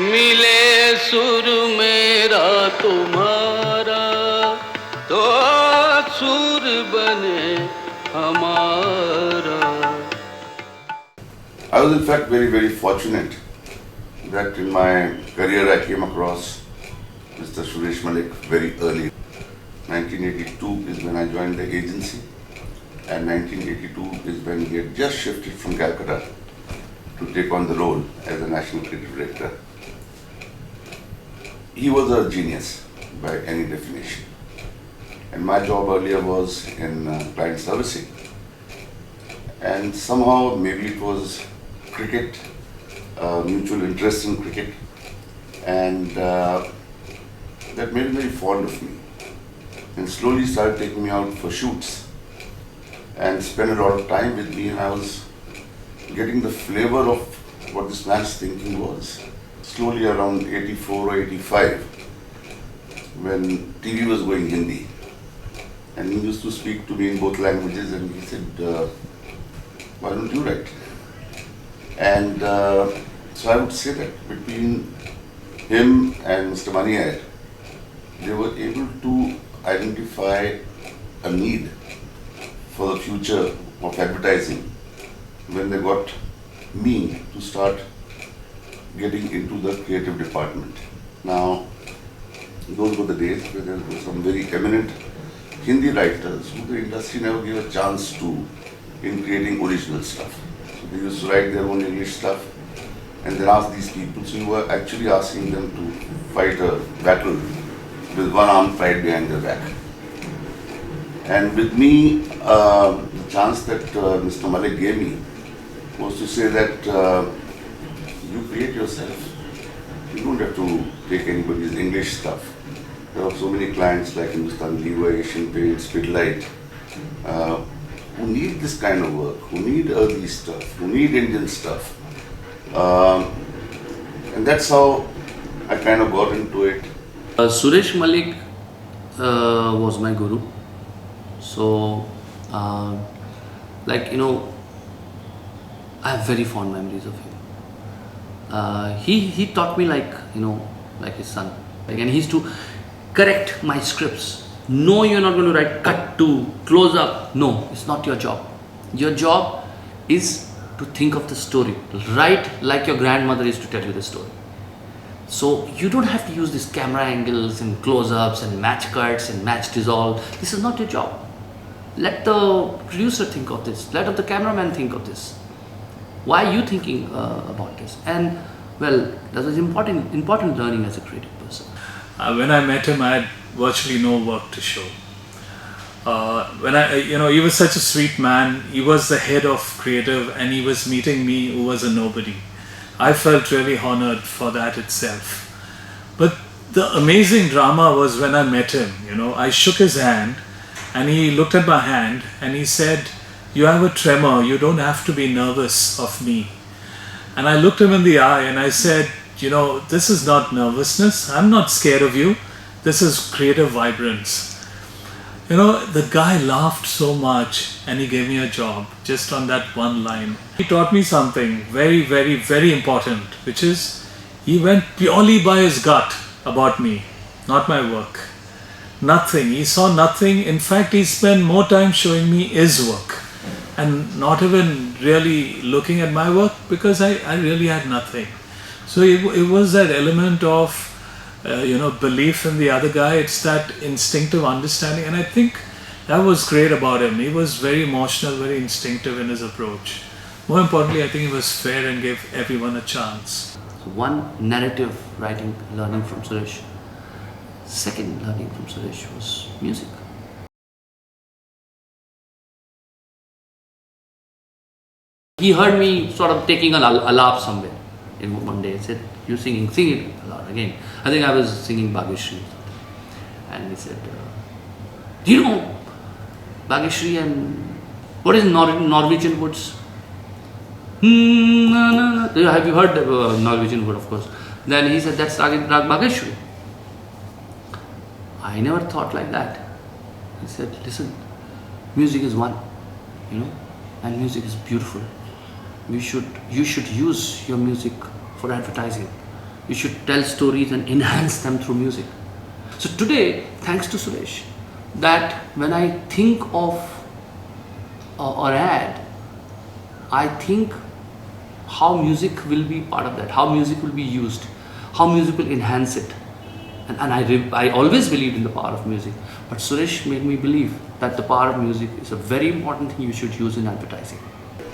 मिले सुर मेरा तुम्हारा तो सुर बने हमारा. I was in fact very fortunate that in my career I came across Mr. Suresh Mullick very early. 1982 is when I joined the agency, and 1982 is when he had just shifted from Calcutta to take on the role as a national creative director. He was a genius by any definition, and my job earlier was in client servicing, and somehow maybe it was cricket, mutual interest in cricket, and that made him very fond of me, and slowly started taking me out for shoots and spent a lot of time with me, and I was getting the flavor of what this man's thinking was. Slowly around 84 or 85, when TV was going Hindi, and he used to speak to me in both languages, and he said, why don't you write? And so I would say that between him and Mr. Manier, they were able to identify a need for the future of advertising when they got me to start getting into the creative department. Now, those were the days where there were some very eminent Hindi writers who the industry never gave a chance to in creating original stuff. So they used to write their own English stuff and then ask these people. So you were actually asking them to fight a battle with one arm tied behind their back. And with me, the chance that Mr. Mullick gave me was to say that you create yourself. You don't have to take anybody's English stuff. There are so many clients like Hindustan Lever, Asian Paints, Pidilite, who need this kind of work, who need earthy stuff, who need Indian stuff. And that's how I kind of got into it. Suresh Mullick was my guru. So, like, you know, I have very fond memories of him. He taught me like, you know, like his son. Like, and he used to correct my scripts. No, you're not going to write cut to, close up. No, it's not your job. Your job is to think of the story. Write like your grandmother used to tell you the story. So you don't have to use these camera angles and close-ups and match cuts and match dissolve. This is not your job. Let the producer think of this. Let the cameraman think of this. Why are you thinking about this? And well, that was important learning as a creative person. When I met him, I had virtually no work to show. He was such a sweet man. He was the head of creative, and he was meeting me, who was a nobody. I felt really honored for that itself. But the amazing drama was when I met him. You know, I shook his hand, and he looked at my hand, and he said, "You have a tremor, you don't have to be nervous of me." And I looked him in the eye and I said, you know, this is not nervousness, I'm not scared of you, this is creative vibrance. You know, the guy laughed so much and he gave me a job just on that one line. He taught me something very important, which is he went purely by his gut about me, not my work. Nothing, he saw nothing. In fact, he spent more time showing me his work and not even really looking at my work, because I really had nothing. So it was that element of belief in the other guy. It's that instinctive understanding, and I think that was great about him. He was very emotional, very instinctive in his approach. More importantly, I think he was fair and gave everyone a chance. So one narrative writing, learning from Suresh. Second learning from Suresh was music. He heard me sort of taking a lap somewhere. In one day, he said, "You singing, sing it aloud again." I think I was singing Bhageshri. And he said, "Do you know Bhageshri and what is Norwegian woods?" Have you heard Norwegian wood, of course. Then he said, "That's Rag Bhageshri." I never thought like that. He said, "Listen, music is one, and music is beautiful. You should use your music for advertising. You should tell stories and enhance them through music. So today, thanks to Suresh, that when I think of or ad, I think how music will be part of that, how music will be used, how music will enhance it. And I always believed in the power of music, but Suresh made me believe that the power of music is a very important thing you should use in advertising.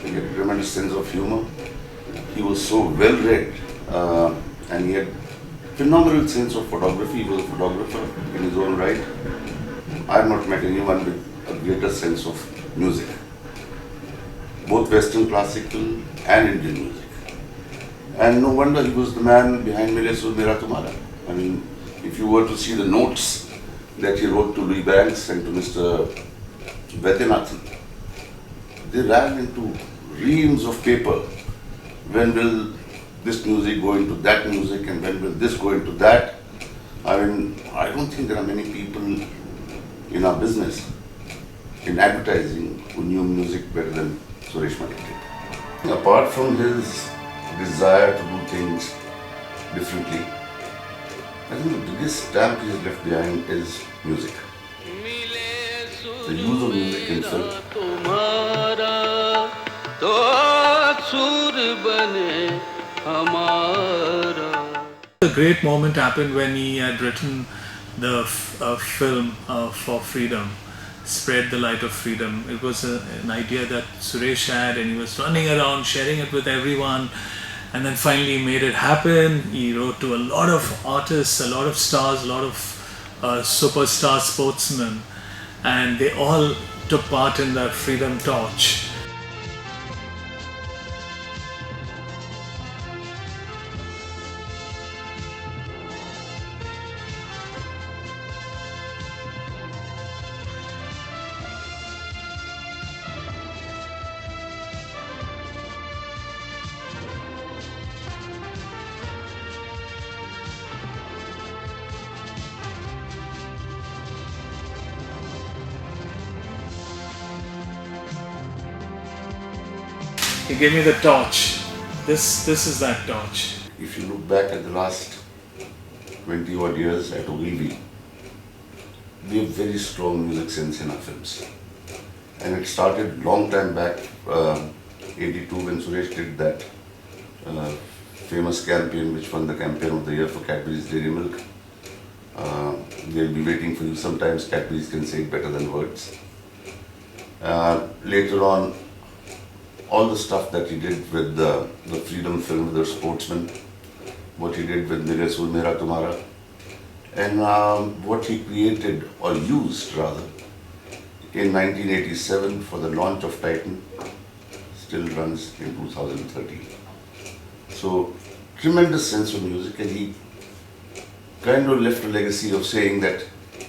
He had a tremendous sense of humor. He was so well read, and he had phenomenal sense of photography. He was a photographer in his own right. I have not met anyone with a greater sense of music, both Western classical and Indian music. And no wonder he was the man behind Mile Sur, I mean, if you were to see the notes that he wrote to Louis Banks and to Mr. Vaidyanathan, they ran into reams of paper. When will this music go into that music, and when will this go into that? I mean, I don't think there are many people in our business, in advertising, who knew music better than Suresh Mullick did. Apart from his desire to do things differently, I think the biggest stamp he has left behind is music. The use of music in film. A great moment happened when he had written the film for freedom, Spread the Light of Freedom. It was an idea that Suresh had, and he was running around sharing it with everyone, and then finally made it happen. He wrote to a lot of artists, a lot of stars, a lot of superstar sportsmen, and they all took part in the Freedom Torch. He gave me the torch. This is that torch. If you look back at the last 20 odd years at Ogilvy, we have very strong music sense in our films. And it started long time back, 82, when Suresh did that famous campaign which won the campaign of the year for Cadbury's Dairy Milk. They'll be waiting for you. Sometimes Cadbury's can say it better than words. Later on, all the stuff that he did with the Freedom film with the sportsmen, what he did with Mile Sur Mera Tumhara, and what he created or used rather in 1987 for the launch of Titan still runs in 2013. So tremendous sense of music, and he kind of left a legacy of saying that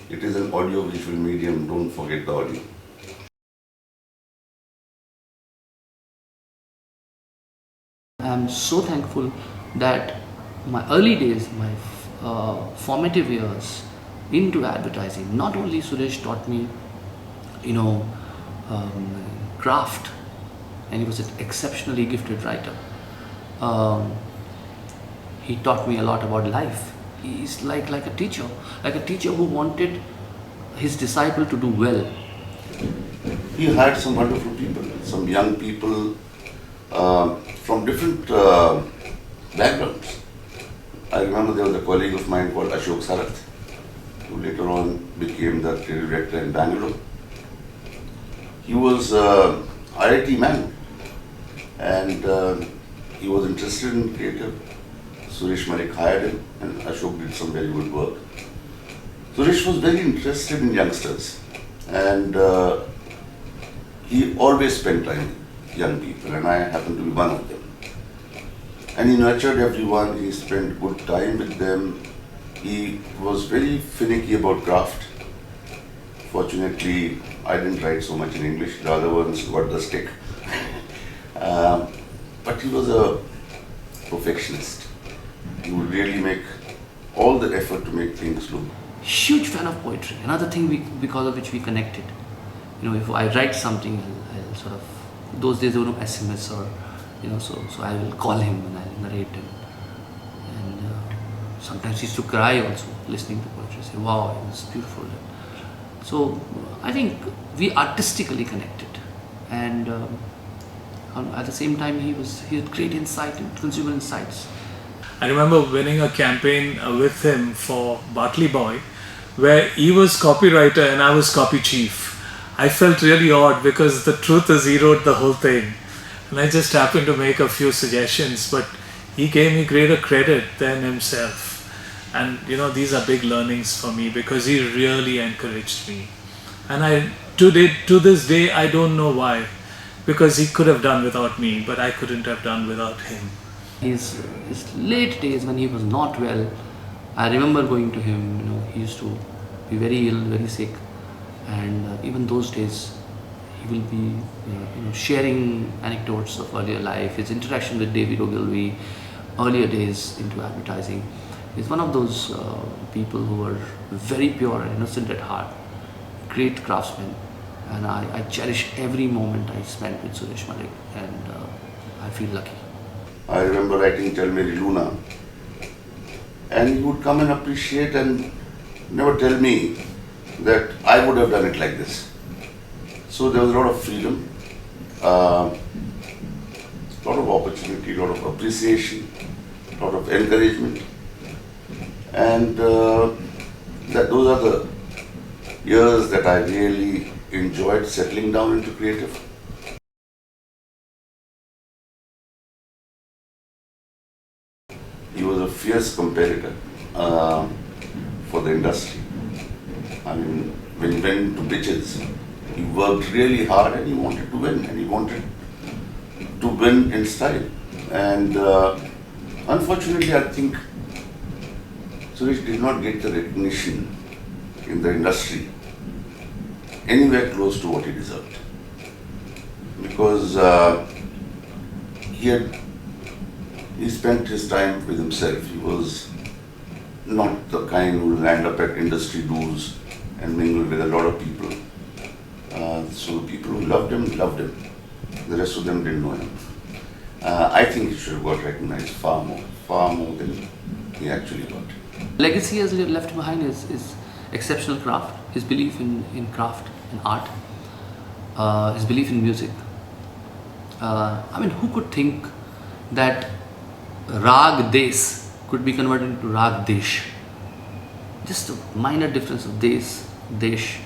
it is an audio-visual medium, don't forget the audio. I'm so thankful that my early days, my formative years into advertising, not only Suresh taught me, craft, and he was an exceptionally gifted writer. He taught me a lot about life. He's like a teacher who wanted his disciple to do well. He had some wonderful people, some young people from different backgrounds. I remember there was a colleague of mine called Ashok Sarath, who later on became the creative director in Bangalore. He was an IIT man, and he was interested in creative. Suresh Mullick hired him, and Ashok did some very good work. Suresh was very interested in youngsters, and he always spent time with young people, and I happened to be one of them. And he nurtured everyone, he spent good time with them. He was very finicky about craft. Fortunately, I didn't write so much in English, the other ones got the stick. But he was a perfectionist. He would really make all the effort to make things look. Huge fan of poetry. Another thing because of which we connected. If I write something, I'll sort of, those days there were no SMS or, so I will call him and I'll narrate him. And sometimes he used to cry also listening to poetry. Say, wow, it was beautiful. So I think we artistically connected, and at the same time he had great insight and consumer insights. I remember winning a campaign with him for Bartley Boy, where he was copywriter and I was copy chief. I felt really odd because the truth is he wrote the whole thing, and I just happened to make a few suggestions, but he gave me greater credit than himself. And these are big learnings for me because he really encouraged me. And to this day, I don't know why, because he could have done without me, but I couldn't have done without him. His late days when he was not well, I remember going to him. He used to be very ill, very sick, and even those days, he will be sharing anecdotes of earlier life, his interaction with David Ogilvy, earlier days into advertising. He's one of those people who are very pure and innocent at heart, great craftsman, and I cherish every moment I spent with Suresh Mullick, and I feel lucky. I remember writing Tell Mary Luna, and he would come and appreciate and never tell me that I would have done it like this. So there was a lot of freedom, a lot of opportunity, a lot of appreciation, a lot of encouragement, and those are the years that I really enjoyed settling down into creative. He was a fierce competitor for the industry. I mean, when he went into pitches, he worked really hard and he wanted to win, and he wanted to win in style. And unfortunately, I think Suresh did not get the recognition in the industry anywhere close to what he deserved. Because he spent his time with himself. He was not the kind who will land up at industry doors and mingle with a lot of people. So the people who loved him. The rest of them didn't know him. I think he should have got recognized far more than he actually got. Legacy has left behind is exceptional craft, his belief in craft, in art, his belief in music. Who could think that Rag Des could be converted into Rag Desh? Just a minor difference of Desh.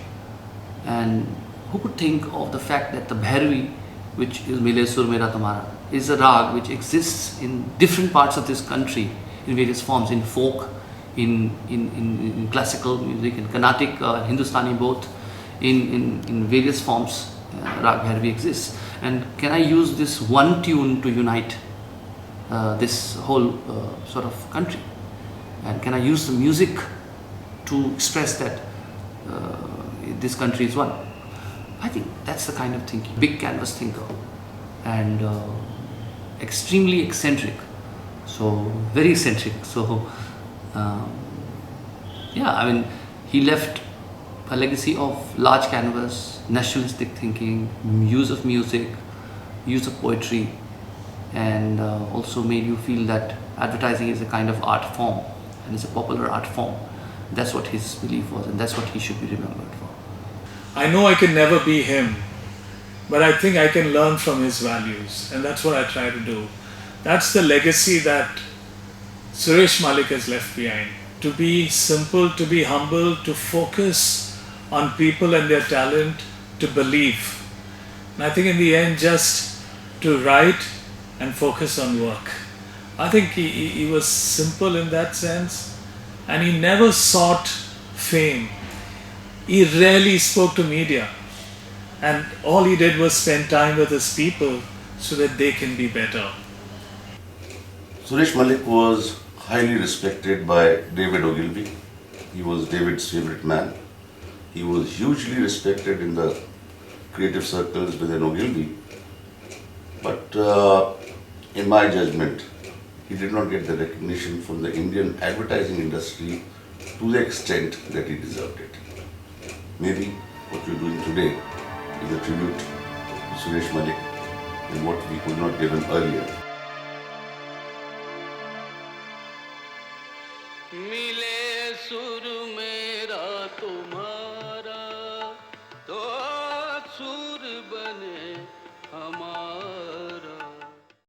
And who could think of the fact that the Bhairavi, which is Mile Sur Mera Tumhara, is a rag which exists in different parts of this country in various forms, in folk, in classical music, in Carnatic, Hindustani, both, in various forms. Rag Bhairavi exists. And can I use this one tune to unite this whole sort of country? And can I use the music to express that this country is one? I think that's the kind of thinking. Big canvas thinker, and extremely eccentric. So very eccentric. So he left a legacy of large canvas, nationalistic thinking, use of music, use of poetry, and also made you feel that advertising is a kind of art form and it's a popular art form. That's what his belief was, and that's what he should be remembered for. I know I can never be him, but I think I can learn from his values, and that's what I try to do. That's the legacy that Suresh Mullick has left behind. To be simple, to be humble, to focus on people and their talent, to believe. And I think in the end, just to write and focus on work. I think he was simple in that sense, and he never sought fame. He rarely spoke to media, and all he did was spend time with his people so that they can be better. Suresh Mullick was highly respected by David Ogilvy. He was David's favorite man. He was hugely respected in the creative circles within Ogilvy. But in my judgment, he did not get the recognition from the Indian advertising industry to the extent that he deserved it. Maybe what we're doing today is a tribute to Suresh Mullick and what we could not give him earlier. मिले